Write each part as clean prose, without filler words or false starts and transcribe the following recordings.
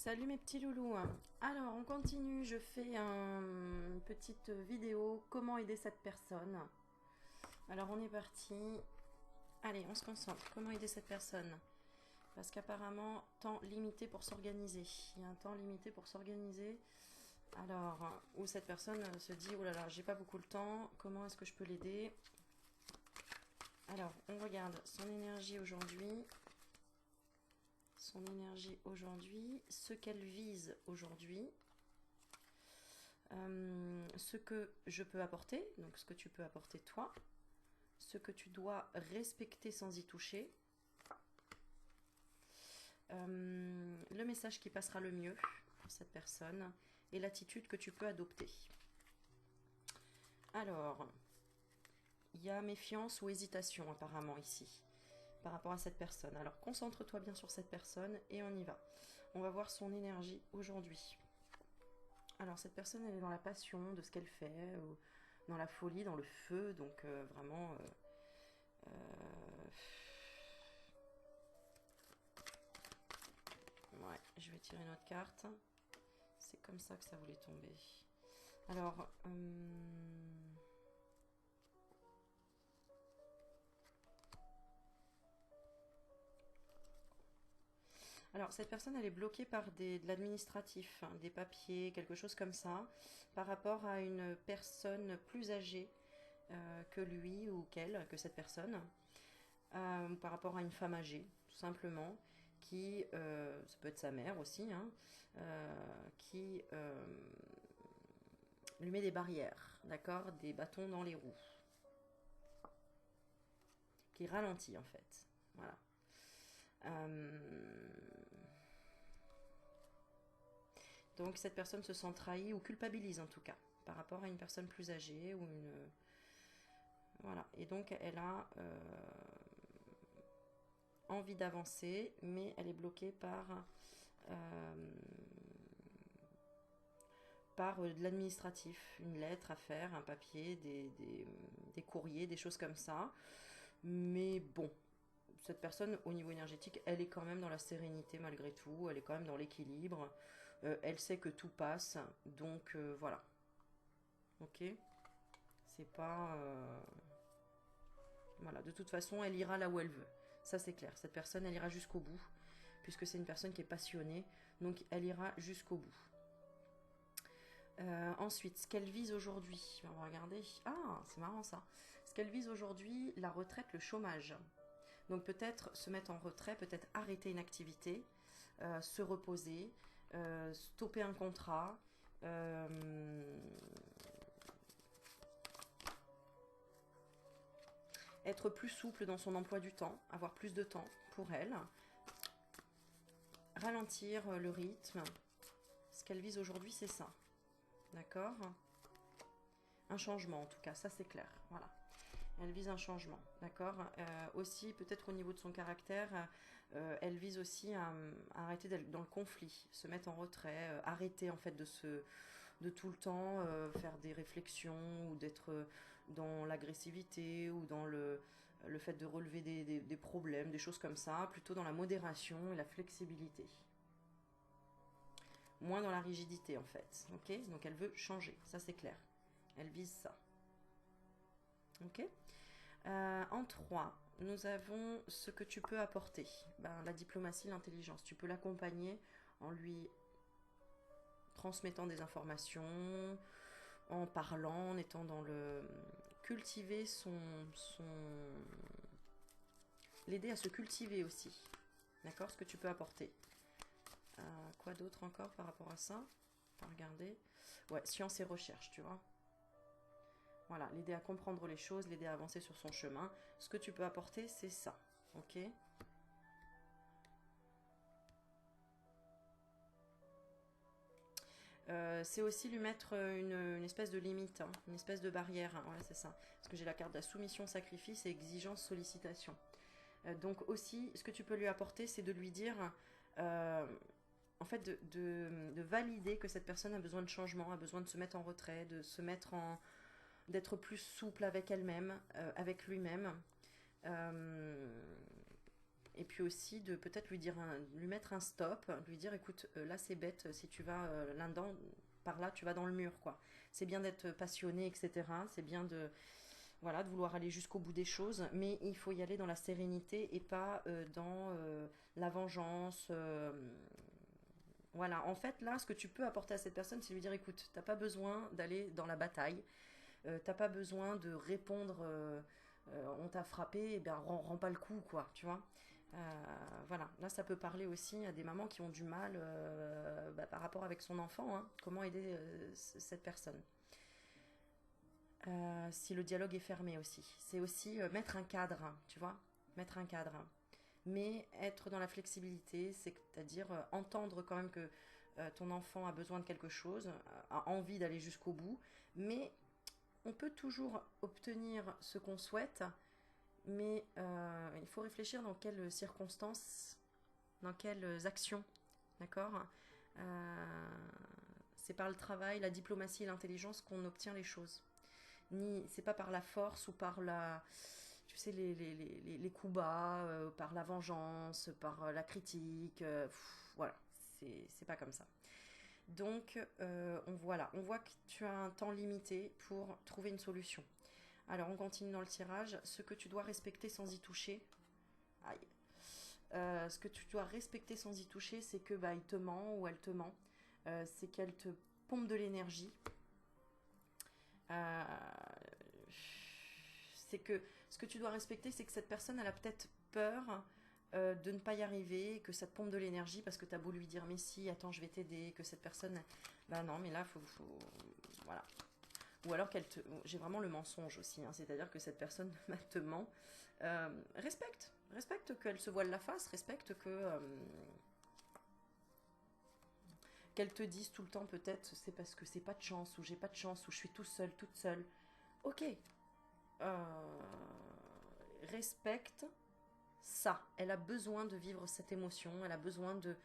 Salut mes petits loulous. Alors on continue, je fais une petite vidéo comment aider cette personne. Alors on est parti. Allez, on se concentre. Comment aider cette personne? Parce qu'apparemment, temps limité pour s'organiser. Il y a un temps limité pour s'organiser. Alors, où cette personne se dit, oh là là, j'ai pas beaucoup le temps, comment est-ce que je peux l'aider? Alors, on regarde son énergie aujourd'hui. Son énergie aujourd'hui, ce qu'elle vise aujourd'hui, ce que je peux apporter, donc ce que tu peux apporter toi, ce que tu dois respecter sans y toucher, le message qui passera le mieux pour cette personne et l'attitude que tu peux adopter. Alors, il y a méfiance ou hésitation apparemment ici par rapport à cette personne. Alors concentre-toi bien sur cette personne et on y va. On va voir son énergie aujourd'hui. Alors cette personne, elle est dans la passion de ce qu'elle fait, dans la folie, dans le feu, donc vraiment... Ouais, je vais tirer une autre carte. C'est comme ça que ça voulait tomber. Alors... Alors, cette personne, elle est bloquée par de l'administratif, hein, des papiers, quelque chose comme ça, par rapport à une personne plus âgée que lui ou qu'elle, que cette personne, par rapport à une femme âgée, tout simplement, qui, ça peut être sa mère aussi, hein, qui lui met des barrières, d'accord, des bâtons dans les roues, qui ralentit en fait, voilà. Donc cette personne se sent trahie ou culpabilise en tout cas par rapport à une personne plus âgée ou une... Voilà, et donc elle a envie d'avancer, mais elle est bloquée par de l'administratif, une lettre à faire, un papier, des courriers, des choses comme ça. Mais bon, cette personne, au niveau énergétique, elle est quand même dans la sérénité malgré tout, elle est quand même dans l'équilibre, elle sait que tout passe, donc voilà. Ok? C'est pas... Voilà, de toute façon, elle ira là où elle veut. Ça, c'est clair. Cette personne, elle ira jusqu'au bout, puisque c'est une personne qui est passionnée, donc elle ira jusqu'au bout. Ensuite, ce qu'elle vise aujourd'hui, on va regarder. Ah, c'est marrant ça. Ce qu'elle vise aujourd'hui, la retraite, le chômage. Donc peut-être se mettre en retrait, peut-être arrêter une activité, se reposer, stopper un contrat, être plus souple dans son emploi du temps, avoir plus de temps pour elle, ralentir le rythme. Ce qu'elle vise aujourd'hui, c'est ça. D'accord? Un changement en tout cas, ça c'est clair. Voilà. Elle vise un changement, d'accord. Aussi, peut-être au niveau de son caractère, elle vise aussi à arrêter d'être dans le conflit, se mettre en retrait, arrêter en fait de tout le temps faire des réflexions ou d'être dans l'agressivité ou dans le fait de relever des problèmes, des choses comme ça, plutôt dans la modération et la flexibilité. Moins dans la rigidité en fait, ok. Donc elle veut changer, ça c'est clair. Elle vise ça. Ok. En 3, nous avons ce que tu peux apporter. Ben, la diplomatie, l'intelligence. Tu peux l'accompagner en lui transmettant des informations, en parlant, en étant dans le... Cultiver l'aider à se cultiver aussi. D'accord? Ce que tu peux apporter. Quoi d'autre encore par rapport à ça? On va regarder. Ouais, science et recherche, tu vois. Voilà, l'aider à comprendre les choses, l'aider à avancer sur son chemin. Ce que tu peux apporter, c'est ça. Ok? C'est aussi lui mettre une espèce de limite, hein, une espèce de barrière. Hein, ouais, c'est ça. Parce que j'ai la carte de la soumission, sacrifice et exigence, sollicitation. Donc aussi, ce que tu peux lui apporter, c'est de lui dire... en fait, de valider que cette personne a besoin de changement, a besoin de se mettre en retrait, de se mettre en... d'être plus souple avec elle-même, avec lui-même. et puis aussi de peut-être lui dire, lui mettre un stop, lui dire écoute, là c'est bête, si tu vas là-dedans, par là tu vas dans le mur quoi. C'est bien d'être passionné, etc. C'est bien de, voilà, de vouloir aller jusqu'au bout des choses, mais il faut y aller dans la sérénité et pas dans la vengeance. Voilà, en fait, là, ce que tu peux apporter à cette personne, c'est lui dire, écoute, t'as pas besoin d'aller dans la bataille, t'as pas besoin de répondre, on t'a frappé, et bien rends pas le coup, quoi, tu vois. Voilà, là, ça peut parler aussi à des mamans qui ont du mal par rapport avec son enfant, hein, comment aider cette personne. Si le dialogue est fermé aussi. C'est aussi mettre un cadre, tu vois, mettre un cadre. Mais être dans la flexibilité, c'est-à-dire entendre quand même que ton enfant a besoin de quelque chose, a envie d'aller jusqu'au bout, mais on peut toujours obtenir ce qu'on souhaite, mais il faut réfléchir dans quelles circonstances, dans quelles actions, d'accord. euh, c'est par le travail, la diplomatie et l'intelligence qu'on obtient les choses. C'est pas par la force ou par la, tu sais, les coups bas, par la vengeance, par la critique, voilà, c'est pas comme ça. Donc on voit que tu as un temps limité pour trouver une solution. Alors on continue dans le tirage. Ce que tu dois respecter sans y toucher, aïe. Ce que tu dois respecter sans y toucher, c'est que bah il te ment ou elle te ment. C'est qu'elle te pompe de l'énergie. Euh, c'est que ce que tu dois respecter, c'est que cette personne, elle a peut-être peur de ne pas y arriver, que ça te pompe de l'énergie parce que tu as beau lui dire mais si, attends, je vais t'aider, que cette personne, bah non, mais là, voilà. Ou alors qu'elle te, j'ai vraiment le mensonge aussi, hein, c'est-à-dire que cette personne te ment. Respecte qu'elle se voile la face, respecte que qu'elle te dise tout le temps peut-être c'est parce que c'est pas de chance ou j'ai pas de chance ou je suis tout seul, toute seule. Ok, euh, respecte ça. Elle a besoin de vivre cette émotion, elle a besoin de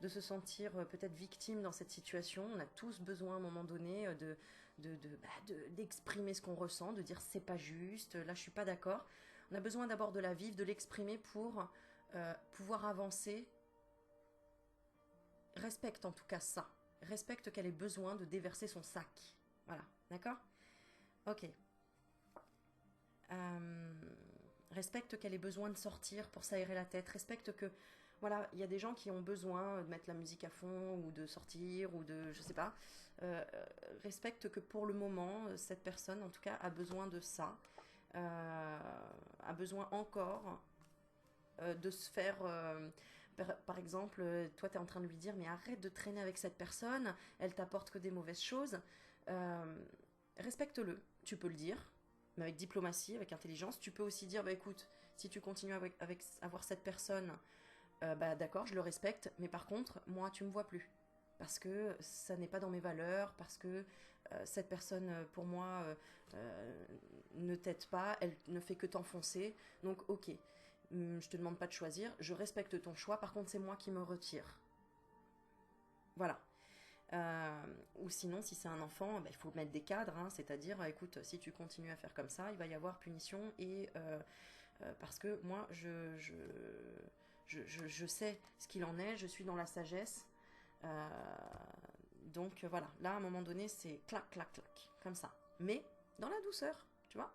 se sentir peut-être victime dans cette situation. On a tous besoin à un moment donné d'exprimer ce qu'on ressent, de dire c'est pas juste, là je suis pas d'accord. On a besoin d'abord de la vivre, de l'exprimer pour pouvoir avancer. Respecte en tout cas ça. Respecte qu'elle ait besoin de déverser son sac. Voilà, d'accord? Ok. Euh, respecte qu'elle ait besoin de sortir pour s'aérer la tête. Respecte que, voilà, il y a des gens qui ont besoin de mettre la musique à fond ou de sortir ou de, je sais pas. Euh, respecte que pour le moment, cette personne, en tout cas, a besoin de ça. A besoin encore de se faire... par exemple, toi, tu es en train de lui dire, mais arrête de traîner avec cette personne, elle t'apporte que des mauvaises choses. Euh, respecte-le, tu peux le dire, mais avec diplomatie, avec intelligence. Tu peux aussi dire, bah écoute, si tu continues à voir cette personne, bah d'accord, je le respecte, mais par contre, moi, tu me vois plus. Parce que ça n'est pas dans mes valeurs, parce que cette personne, pour moi, ne t'aide pas, elle ne fait que t'enfoncer. Donc, ok, je te demande pas de choisir, je respecte ton choix, par contre, c'est moi qui me retire. Voilà. Ou sinon, si c'est un enfant, bah, il faut mettre des cadres, hein, c'est-à-dire, écoute, si tu continues à faire comme ça, il va y avoir punition et parce que moi, je sais ce qu'il en est, je suis dans la sagesse. Euh, donc voilà, là, à un moment donné, c'est clac, clac, clac, comme ça. Mais dans la douceur, tu vois.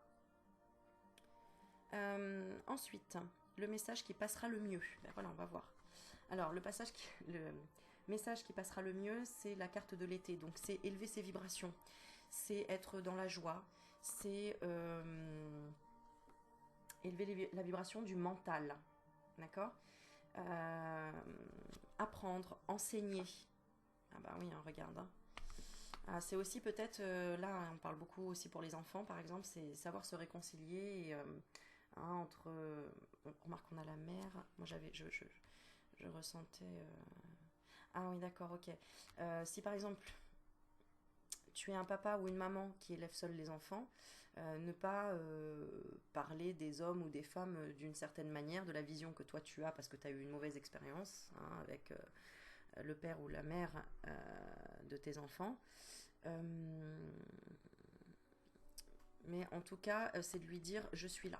Ensuite, le message qui passera le mieux. Ben voilà, on va voir. Alors, le message qui passera le mieux, c'est la carte de l'été. Donc, c'est élever ses vibrations. C'est être dans la joie. C'est élever la vibration du mental. D'accord. euh, Apprendre, enseigner. Ah bah oui, hein, regarde. Hein. Ah, c'est aussi peut-être, là, on parle beaucoup aussi pour les enfants, par exemple, c'est savoir se réconcilier et, hein, entre... remarque, on a la mère. Moi, je ressentais... Ah oui, d'accord, ok. Si par exemple, tu es un papa ou une maman qui élève seul les enfants, ne pas parler des hommes ou des femmes d'une certaine manière, de la vision que toi tu as parce que tu as eu une mauvaise expérience hein, avec le père ou la mère de tes enfants. Mais en tout cas, c'est de lui dire je suis là.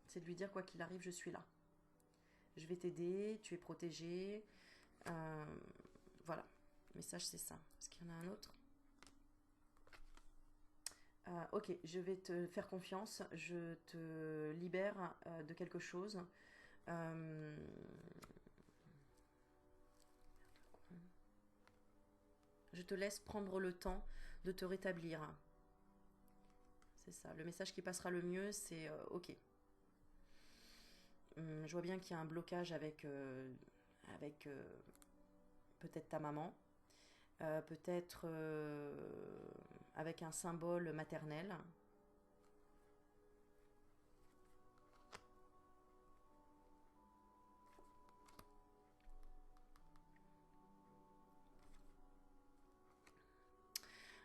C'est de lui dire quoi qu'il arrive, je suis là. je vais t'aider, tu es protégé. Voilà, le message c'est ça. Est-ce qu'il y en a un autre? Ok, je vais te faire confiance, je te libère de quelque chose. Euh, je te laisse prendre le temps de te rétablir. C'est ça, le message qui passera le mieux, c'est ok. Je vois bien qu'il y a un blocage avec peut-être ta maman, peut-être avec un symbole maternel.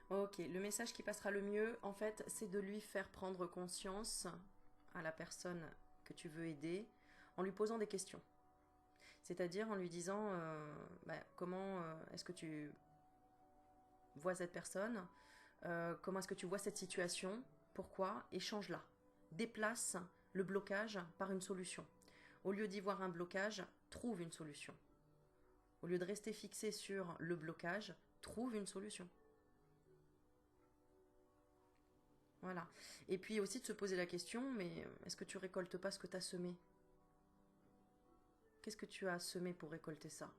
Ok, le message qui passera le mieux, en fait, c'est de lui faire prendre conscience à la personne que tu veux aider en lui posant des questions. C'est-à-dire en lui disant comment est-ce que tu vois cette personne, comment est-ce que tu vois cette situation, pourquoi, et change-la. Déplace le blocage par une solution. Au lieu d'y voir un blocage, trouve une solution. Au lieu de rester fixé sur le blocage, trouve une solution. Voilà. Et puis aussi de se poser la question, mais est-ce que tu récoltes pas ce que tu as semé? Qu'est-ce que tu as semé pour récolter ça?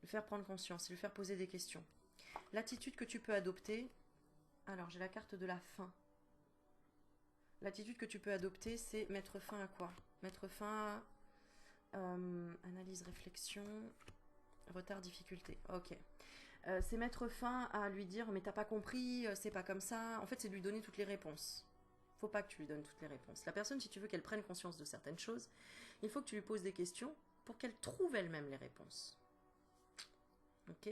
Le faire prendre conscience, lui faire poser des questions. L'attitude que tu peux adopter, alors j'ai la carte de la fin. L'attitude que tu peux adopter, c'est mettre fin à quoi? Mettre fin à analyse, réflexion, retard, difficulté. Ok. C'est mettre fin à lui dire mais t'as pas compris, c'est pas comme ça. En fait, c'est lui donner toutes les réponses. Faut pas que tu lui donnes toutes les réponses. La personne, si tu veux qu'elle prenne conscience de certaines choses, il faut que tu lui poses des questions pour qu'elle trouve elle-même les réponses. Ok?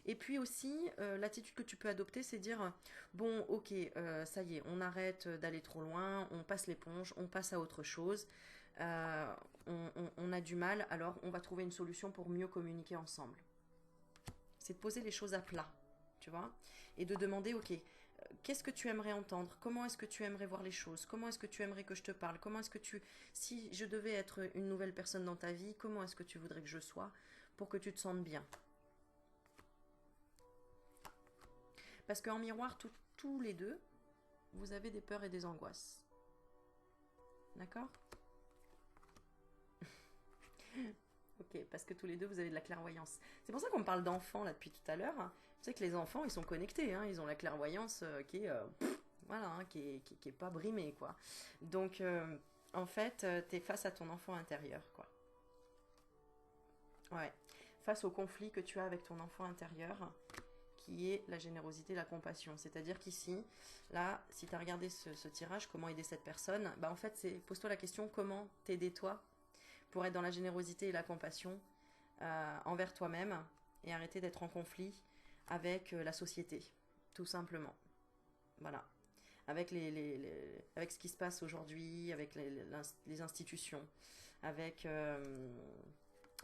Et puis aussi, l'attitude que tu peux adopter, c'est dire bon, ok, ça y est, on arrête d'aller trop loin, on passe l'éponge, on passe à autre chose. On a du mal, alors on va trouver une solution pour mieux communiquer ensemble. C'est de poser les choses à plat, tu vois, et de demander, ok, qu'est-ce que tu aimerais entendre? Comment est-ce que tu aimerais voir les choses? Comment est-ce que tu aimerais que je te parle? Comment est-ce que si je devais être une nouvelle personne dans ta vie, comment est-ce que tu voudrais que je sois pour que tu te sentes bien? Parce qu'en miroir, tous les deux, vous avez des peurs et des angoisses. D'accord? Ok, parce que tous les deux, vous avez de la clairvoyance. C'est pour ça qu'on me parle d'enfants, là, depuis tout à l'heure. Tu sais que les enfants, ils sont connectés, hein, ils ont la clairvoyance qui est... voilà, hein, qui est pas brimée, quoi. Donc, en fait, t'es face à ton enfant intérieur, quoi. Ouais. Face au conflit que tu as avec ton enfant intérieur, qui est la générosité, la compassion. C'est-à-dire qu'ici, là, si tu as regardé ce tirage, comment aider cette personne, bah en fait, pose-toi la question, comment t'aider toi pour être dans la générosité et la compassion envers toi-même et arrêter d'être en conflit avec la société, tout simplement. Voilà. Avec, avec ce qui se passe aujourd'hui, avec les institutions, avec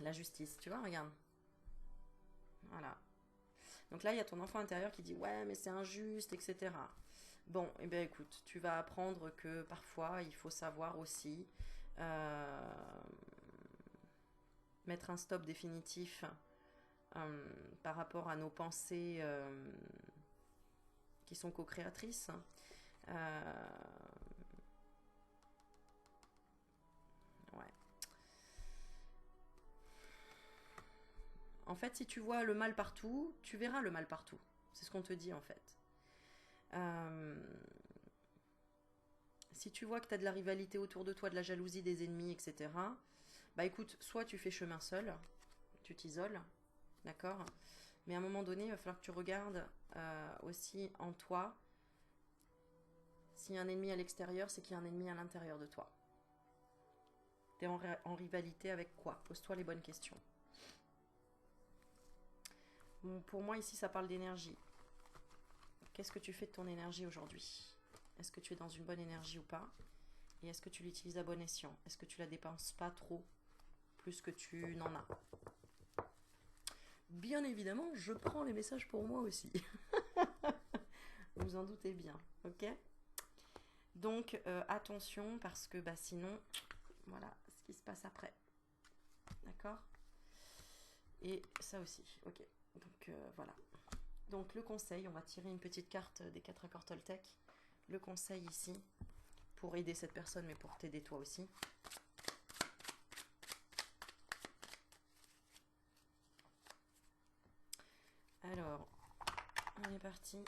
la justice. Tu vois, regarde. Voilà. Donc là, il y a ton enfant intérieur qui dit ouais, mais c'est injuste, etc. Bon, et eh bien écoute, tu vas apprendre que parfois, il faut savoir aussi mettre un stop définitif par rapport à nos pensées qui sont co-créatrices. Ouais. En fait, si tu vois le mal partout, tu verras le mal partout. C'est ce qu'on te dit en fait. Si tu vois que tu as de la rivalité autour de toi, de la jalousie, des ennemis, etc., bah écoute, soit tu fais chemin seul, tu t'isoles, d'accord? Mais à un moment donné, il va falloir que tu regardes aussi en toi. S'il y a un ennemi à l'extérieur, c'est qu'il y a un ennemi à l'intérieur de toi. Tu es en rivalité avec quoi? Pose-toi les bonnes questions. Bon, pour moi, ici, ça parle d'énergie. Qu'est-ce que tu fais de ton énergie aujourd'hui? Est-ce que tu es dans une bonne énergie ou pas? Et est-ce que tu l'utilises à bon escient? Est-ce que tu la dépenses pas trop, plus que tu n'en as? Bien évidemment, je prends les messages pour moi aussi. Vous en doutez bien, ok? Donc attention parce que bah, sinon, voilà, ce qui se passe après. D'accord? Et ça aussi, ok. Donc voilà. Donc le conseil, on va tirer une petite carte des 4 accords Toltec. Le conseil ici, pour aider cette personne, mais pour t'aider toi aussi. Alors, on est parti.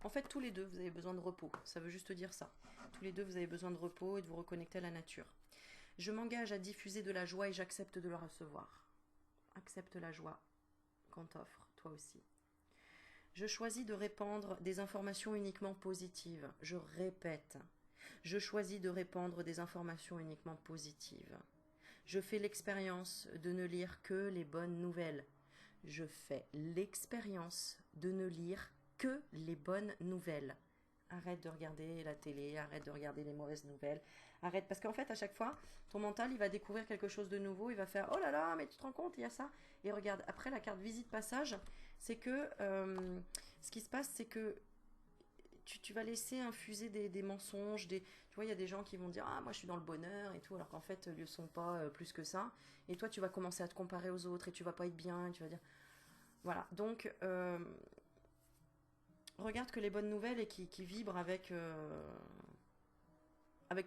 En fait, tous les deux, vous avez besoin de repos. Ça veut juste dire ça. Tous les deux, vous avez besoin de repos et de vous reconnecter à la nature. Je m'engage à diffuser de la joie et j'accepte de la recevoir. Accepte la joie qu'on t'offre, toi aussi. Je choisis de répandre des informations uniquement positives. Je répète. Je choisis de répandre des informations uniquement positives. Je fais l'expérience de ne lire que les bonnes nouvelles. Je fais l'expérience de ne lire que les bonnes nouvelles. Arrête de regarder la télé, arrête de regarder les mauvaises nouvelles. Arrête, parce qu'en fait, à chaque fois, ton mental, il va découvrir quelque chose de nouveau. Il va faire, oh là là, mais tu te rends compte, il y a ça. Et regarde, après la carte visite passage, c'est que ce qui se passe, c'est que tu vas laisser infuser des mensonges. Tu vois, il y a des gens qui vont dire, ah, moi je suis dans le bonheur et tout, alors qu'en fait, ils ne le sont pas plus que ça. Et toi, tu vas commencer à te comparer aux autres et tu vas pas être bien. Et tu vas dire, voilà. Donc, regarde que les bonnes nouvelles et qui vibrent avec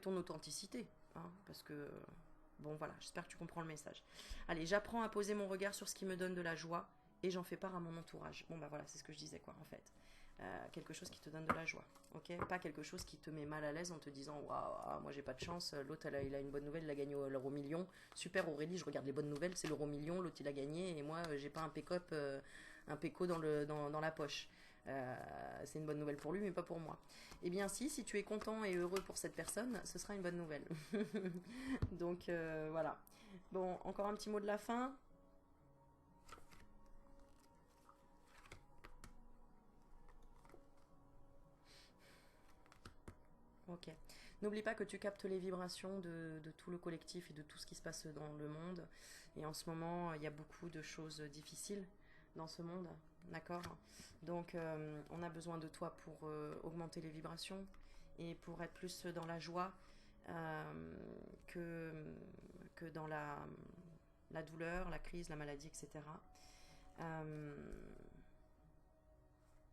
ton authenticité. Hein, parce que, bon voilà, j'espère que tu comprends le message. Allez, j'apprends à poser mon regard sur ce qui me donne de la joie et j'en fais part à mon entourage. Bon bah voilà, c'est ce que je disais quoi en fait. Quelque chose qui te donne de la joie, ok? Pas quelque chose qui te met mal à l'aise en te disant waouh, moi j'ai pas de chance, l'autre il a une bonne nouvelle, il a gagné l'euro million, super Aurélie, je regarde les bonnes nouvelles, c'est l'euro million, l'autre il a gagné et moi j'ai pas un péco dans la poche. C'est une bonne nouvelle pour lui mais pas pour moi. Eh bien si tu es content et heureux pour cette personne, ce sera une bonne nouvelle. Donc voilà. Bon, encore un petit mot de la fin. Ok. N'oublie pas que tu captes les vibrations de tout le collectif et de tout ce qui se passe dans le monde. Et en ce moment, il y a beaucoup de choses difficiles dans ce monde. D'accord? Donc, on a besoin de toi pour augmenter les vibrations et pour être plus dans la joie que dans la douleur, la crise, la maladie, etc.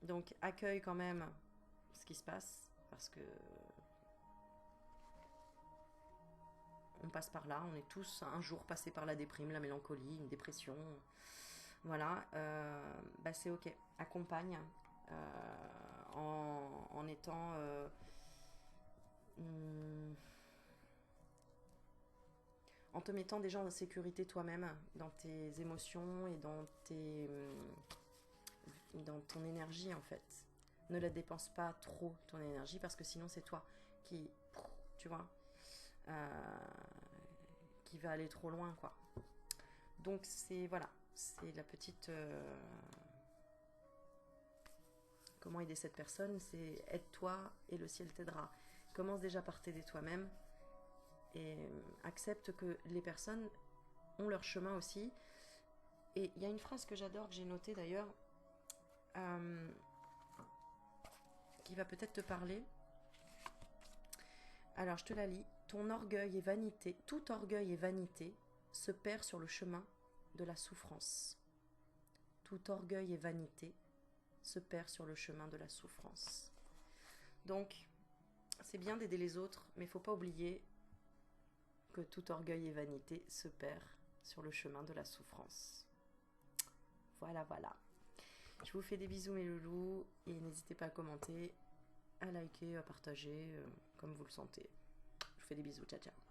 Donc, accueille quand même ce qui se passe parce que on passe par là, on est tous un jour passés par la déprime, la mélancolie, une dépression. Voilà, bah c'est ok. Accompagne en étant en te mettant déjà en sécurité toi-même dans tes émotions et dans ton énergie en fait. Ne la dépense pas trop ton énergie parce que sinon c'est toi qui, tu vois, qui va aller trop loin quoi. Donc c'est voilà, c'est la petite comment aider cette personne, c'est aide-toi et le ciel t'aidera. Commence déjà par t'aider toi-même et accepte que les personnes ont leur chemin aussi. Et il y a une phrase que j'adore, que j'ai notée d'ailleurs, qui va peut-être te parler. Alors je te la lis. Ton orgueil et vanité, tout orgueil et vanité se perd sur le chemin de la souffrance. Tout orgueil et vanité se perd sur le chemin de la souffrance. Donc, c'est bien d'aider les autres, mais il ne faut pas oublier que tout orgueil et vanité se perd sur le chemin de la souffrance. Voilà, voilà. Je vous fais des bisous mes loulous et n'hésitez pas à commenter, à liker, à partager, comme vous le sentez. Je vous fais des bisous, ciao ciao.